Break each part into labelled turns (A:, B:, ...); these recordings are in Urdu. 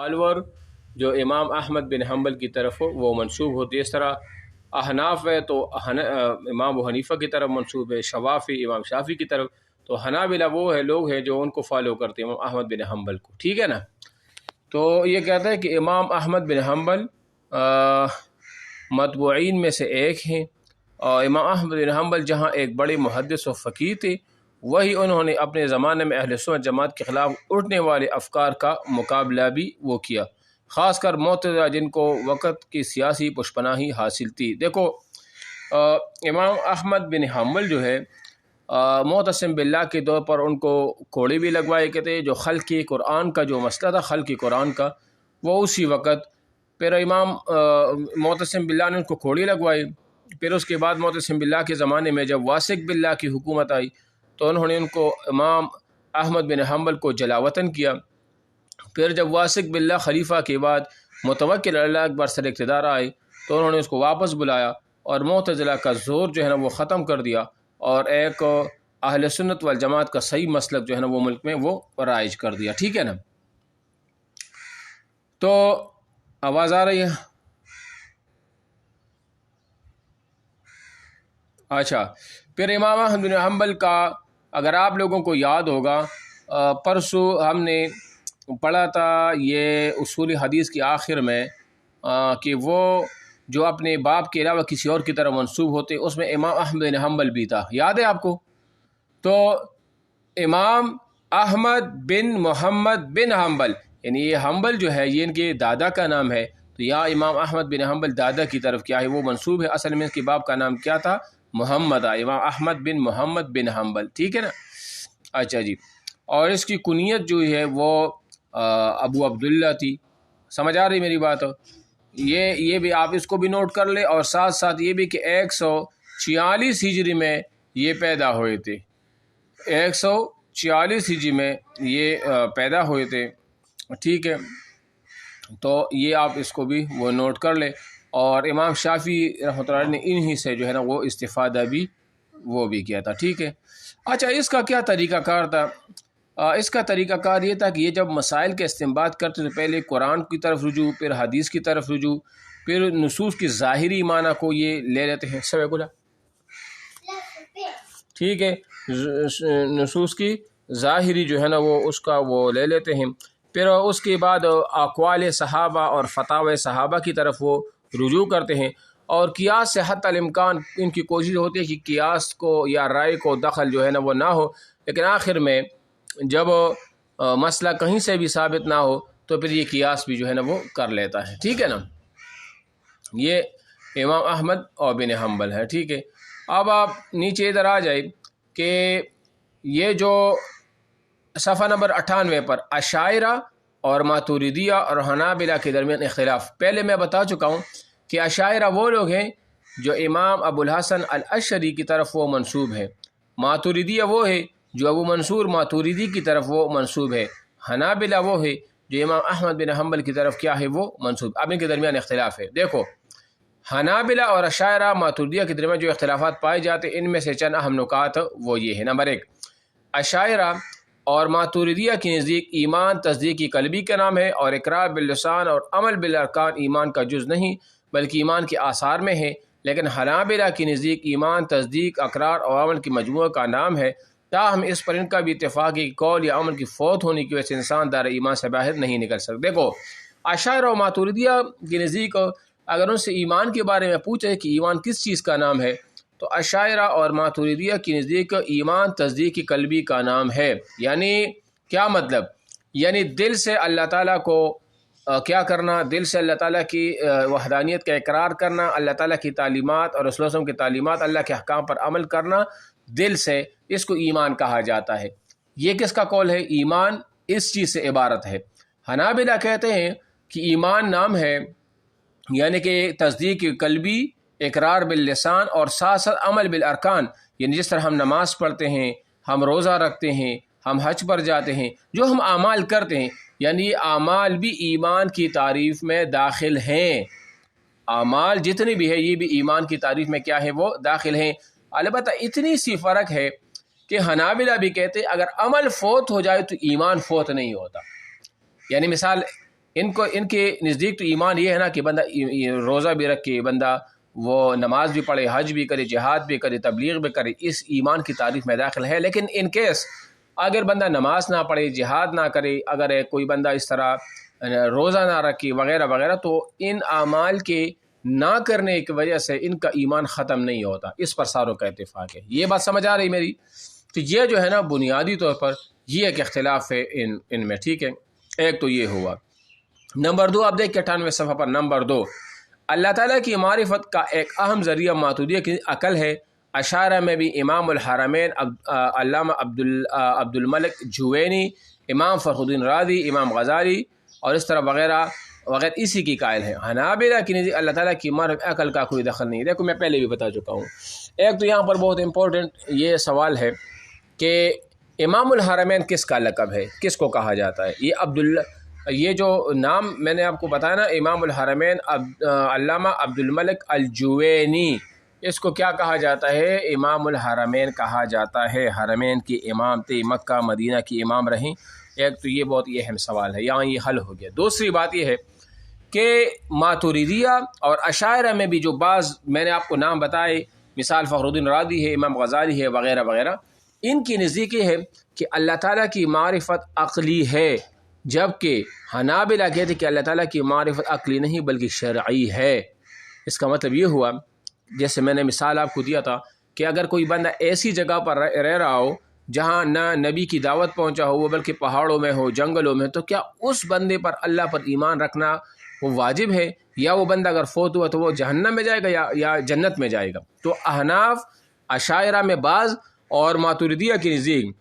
A: فالور جو امام احمد بن حنبل کی طرف ہو وہ منسوب ہوتی ہے. اس طرح احناف ہے تو امام ابو حنیفہ کی طرف منسوب ہے، شوافی امام شافی کی طرف، تو حنابلہ وہ ہے لوگ ہیں جو ان کو فالو کرتے ہیں امام احمد بن حنبل کو. ٹھیک ہے نا. تو یہ کہتا ہے کہ امام احمد بن حنبل متبوعین میں سے ایک ہیں، اور امام احمد بن حنبل جہاں ایک بڑے محدث و فقیہ تھے، وہی انہوں نے اپنے زمانے میں اہل سنت جماعت کے خلاف اٹھنے والے افکار کا مقابلہ بھی وہ کیا، خاص کر معتزلہ جن کو وقت کی سیاسی پشپناہی حاصل تھی. دیکھو امام احمد بن حنبل جو ہے معتصم باللہ کے دور پر ان کو کوڑے بھی لگوائے گئے تھے. جو خلق قرآن کا جو مسئلہ تھا، خلق قرآن کا، وہ اسی وقت پھر امام معتصم باللہ نے ان کو کوڑے لگوائی. پھر اس کے بعد معتصم باللہ کے زمانے میں جب واسق باللہ کی حکومت آئی تو انہوں نے ان کو امام احمد بن حنبل کو جلا وطن کیا. پھر جب واسق باللہ خلیفہ کے بعد متوکل اللہ اکبر سر اقتدار آئے تو انہوں نے اس کو واپس بلایا اور معتزلہ کا زور جو ہے نا وہ ختم کر دیا، اور ایک اہل سنت والجماعت کا صحیح مسلک جو ہے نا وہ ملک میں وہ رائج کر دیا. ٹھیک ہے نا. تو آواز آ رہی ہے؟ اچھا. پھر امام احمد بن حنبل کا اگر آپ لوگوں کو یاد ہوگا، پرسوں ہم نے پڑھا تھا یہ اصول حدیث کی آخر میں کہ وہ جو اپنے باپ کے علاوہ کسی اور کی طرف منسوب ہوتے، اس میں امام احمد بن حنبل بھی تھا. یاد ہے آپ کو؟ تو امام احمد بن محمد بن حنبل، یعنی یہ حنبل جو ہے یہ ان کے دادا کا نام ہے، تو یا امام احمد بن حنبل دادا کی طرف کیا ہے وہ منسوب ہے. اصل میں اس کے باپ کا نام کیا تھا؟ محمد. امام احمد بن محمد بن حنبل. ٹھیک ہے نا. اچھا جی. اور اس کی کنیت جو ہے وہ ابو عبداللہ تھی. سمجھ آ رہی میری بات؟ یہ بھی آپ اس کو بھی نوٹ کر لیں، اور ساتھ ساتھ یہ بھی کہ 146 ہجری میں یہ پیدا ہوئے تھے. 146 ہجری میں یہ پیدا ہوئے تھے. ٹھیک ہے. تو یہ آپ اس کو بھی وہ نوٹ کر لیں. اور امام شافعی رحمۃ اللہ علیہ نے انہی سے جو ہے نا وہ استفادہ بھی وہ بھی کیا تھا. ٹھیک ہے. اچھا، اس کا کیا طریقہ کار تھا؟ اس کا طریقہ کار یہ تھا کہ یہ جب مسائل کے استنباط کرتے تو پہلے قرآن کی طرف رجوع، پھر حدیث کی طرف رجوع، پھر نصوص کی ظاہری معنی کو یہ لے لیتے ہیں. سب گلا ٹھیک ہے. نصوص کی ظاہری جو ہے نا وہ اس کا وہ لے لیتے ہیں. پھر اس کے بعد اقوال صحابہ اور فتاوی صحابہ کی طرف وہ رجوع کرتے ہیں، اور قیاس سے حتی الامکان ان کی کوشش ہوتی ہے کہ قیاس کو یا رائے کو دخل جو ہے نا وہ نہ ہو. لیکن آخر میں جب مسئلہ کہیں سے بھی ثابت نہ ہو تو پھر یہ قیاس بھی جو ہے نا وہ کر لیتا ہے. ٹھیک ہے نا. یہ امام احمد اور بن حنبل ہے. ٹھیک ہے. اب آپ نیچے ادھر آ جائے کہ یہ جو صفحہ نمبر 98 پر اشاعرہ اور ماتوریدیہ اور حنابلہ کے درمیان اختلاف. پہلے میں بتا چکا ہوں کہ اشاعرہ وہ لوگ ہیں جو امام ابو الحسن الاشعری کی طرف وہ منسوب ہے. ماتوریدیہ وہ ہے جو ابو منصور ماتوریدی کی طرف وہ منسوب ہے. حنابلہ وہ ہے جو امام احمد بن حنبل کی طرف کیا ہے وہ منسوب. اب ان کے درمیان اختلاف ہے. دیکھو حنابلہ اور اشاعرہ ماتوریدیہ کے درمیان جو اختلافات پائے جاتے ہیں ان میں سے چند اہم نکات وہ یہ ہے. نمبر 1، اشاعرہ اور ماتوریدیہ کے نزدیک ایمان تصدیقی قلبی کا نام ہے، اور اقرار باللسان اور عمل بالارکان ایمان کا جز نہیں بلکہ ایمان کے آثار میں ہے. لیکن حنابلہ کے نزدیک ایمان تصدیق، اقرار اور عمل کے مجموعہ کا نام ہے. تاہم اس پر ان کا بھی اتفاق ہے کہ قول یا عمل کی فوت ہونے کی وجہ سے انسان دار ایمان سے باہر نہیں نکل سکتا. دیکھو اشاعرہ اور ماتوریدیہ کے نزدیک اگر ان سے ایمان کے بارے میں پوچھے کہ ایمان کس چیز کا نام ہے تو اشاعرہ اور ماتوریدیہ کے نزدیک ایمان تصدیق قلبی کا نام ہے. یعنی کیا مطلب؟ یعنی دل سے اللہ تعالیٰ کو کیا کرنا، دل سے اللہ تعالیٰ کی وحدانیت کا اقرار کرنا، اللہ تعالیٰ کی تعلیمات اور رسول اللہ صلی اللہ علیہ وسلم کی تعلیمات، اللہ کے احکام پر عمل کرنا دل سے، اس کو ایمان کہا جاتا ہے. یہ کس کا قول ہے؟ ایمان اس چیز سے عبارت ہے. حنابلہ کہتے ہیں کہ ایمان نام ہے، یعنی کہ تصدیق قلبی، اقرار باللسان اور ساتھ ساتھ عمل بالارکان. یعنی جس طرح ہم نماز پڑھتے ہیں، ہم روزہ رکھتے ہیں، ہم حج پر جاتے ہیں، جو ہم اعمال کرتے ہیں، یعنی یہ اعمال بھی ایمان کی تعریف میں داخل ہیں. اعمال جتنے بھی ہیں یہ بھی ایمان کی تعریف میں کیا ہے وہ داخل ہیں. البتہ اتنی سی فرق ہے کہ حنابلہ بھی کہتے ہیں اگر عمل فوت ہو جائے تو ایمان فوت نہیں ہوتا. یعنی مثال ان کے نزدیک تو ایمان یہ ہے نا کہ بندہ روزہ بھی رکھے، بندہ وہ نماز بھی پڑھے، حج بھی کرے، جہاد بھی کرے، تبلیغ بھی کرے، اس ایمان کی تعریف میں داخل ہے۔ لیکن ان کیس اگر بندہ نماز نہ پڑھے، جہاد نہ کرے، اگر کوئی بندہ اس طرح روزہ نہ رکھے وغیرہ وغیرہ، تو ان اعمال کے نہ کرنے کی وجہ سے ان کا ایمان ختم نہیں ہوتا۔ اس پر ساروں کا اتفاق ہے۔ یہ بات سمجھ آ رہی میری؟ تو یہ جو ہے نا بنیادی طور پر یہ ایک اختلاف ہے ان میں، ٹھیک ہے۔ ایک تو یہ ہوا۔ نمبر دو، آپ دیکھ کے 98 صفحہ پر نمبر 2، اللہ تعالیٰ کی معرفت کا ایک اہم ذریعہ ماتوریدیہ کی عقل ہے۔ اشاعرہ میں بھی امام الحرمین علامہ عبد الملک جوینی، امام فخر الدین رازی، امام غزالی اور اس طرح وغیرہ وغیرہ اسی کی قائل ہیں۔ حنابلہ کی نزدیک اللہ تعالیٰ کی معرفت عقل کا کوئی دخل نہیں۔ دیکھو میں پہلے بھی بتا چکا ہوں۔ ایک تو یہاں پر بہت امپورٹنٹ یہ سوال ہے کہ امام الحرمین کس کا لقب ہے، کس کو کہا جاتا ہے؟ یہ جو نام میں نے آپ کو بتایا نا، امام الحرمین علامہ عبد الملک الجوینی، اس کو کیا کہا جاتا ہے؟ امام الحرمین کہا جاتا ہے۔ حرمین کی امام تھے، مکہ مدینہ کی امام رہیں۔ ایک تو یہ بہت اہم سوال ہے، یہاں یہ حل ہو گیا۔ دوسری بات یہ ہے کہ ماتوریدیہ اور اشاعرہ میں بھی جو بعض میں نے آپ کو نام بتائے، مثال فخر الدین رازی ہے، امام غزالی ہے وغیرہ وغیرہ، ان کی نزدیک یہ ہے کہ اللہ تعالیٰ کی معرفت عقلی ہے، جبکہ حنابلہ کہتے کہ اللہ تعالیٰ کی معرفت عقلی نہیں بلکہ شرعی ہے۔ اس کا مطلب یہ ہوا، جیسے میں نے مثال آپ کو دیا تھا کہ اگر کوئی بندہ ایسی جگہ پر رہ رہا ہو جہاں نہ نبی کی دعوت پہنچا ہو، وہ بلکہ پہاڑوں میں ہو، جنگلوں میں، تو کیا اس بندے پر اللہ پر ایمان رکھنا وہ واجب ہے؟ یا وہ بندہ اگر فوت ہوا تو وہ جہنم میں جائے گا یا جنت میں جائے گا؟ تو احناف، اشاعرہ میں بعض اور ماتوریدیہ کی نزدیک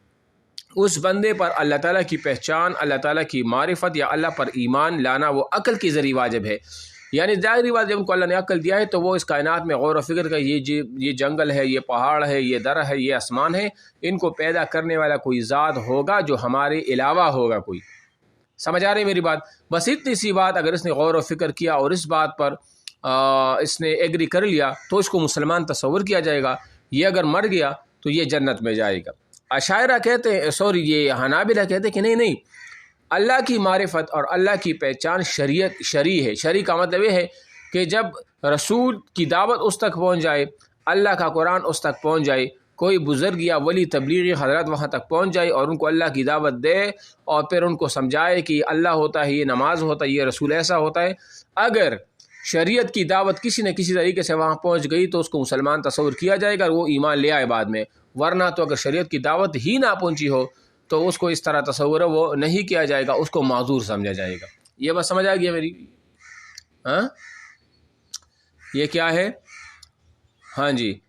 A: اس بندے پر اللہ تعالیٰ کی پہچان، اللہ تعالیٰ کی معرفت یا اللہ پر ایمان لانا وہ عقل کے ذریعے واجب ہے۔ یعنی ظاہری بات، جب ان کو اللہ نے عقل دیا ہے تو وہ اس کائنات میں غور و فکر کا یہ جنگل ہے، یہ پہاڑ ہے، یہ در ہے، یہ آسمان ہے، ان کو پیدا کرنے والا کوئی ذات ہوگا جو ہمارے علاوہ ہوگا کوئی۔ سمجھ آ رہی میری بات؟ بس اتنی سی بات اگر اس نے غور و فکر کیا اور اس بات پر اس نے ایگری کر لیا تو اس کو مسلمان تصور کیا جائے گا۔ یہ اگر مر گیا تو یہ جنت میں جائے گا۔ اشاعرہ کہتے ہیں، یہ حنابلہ کہتے ہیں کہ نہیں، اللہ کی معرفت اور اللہ کی پہچان شرعی ہے۔ شرعی کا مطلب یہ ہے کہ جب رسول کی دعوت اس تک پہنچ جائے، اللہ کا قرآن اس تک پہنچ جائے، کوئی بزرگ یا ولی تبلیغی حضرات وہاں تک پہنچ جائے اور ان کو اللہ کی دعوت دے اور پھر ان کو سمجھائے کہ اللہ ہوتا ہے، یہ نماز ہوتا ہے، یہ رسول ایسا ہوتا ہے، اگر شریعت کی دعوت کسی نہ کسی طریقے سے وہاں پہنچ گئی تو اس کو مسلمان تصور کیا جائے گا، وہ ایمان لے آئے بعد میں۔ ورنہ تو اگر شریعت کی دعوت ہی نہ پہنچی ہو تو اس کو اس طرح تصور وہ نہیں کیا جائے گا، اس کو معذور سمجھا جائے گا۔ یہ بات سمجھ آ گیا میری؟ ہاں، یہ کیا ہے؟ ہاں جی،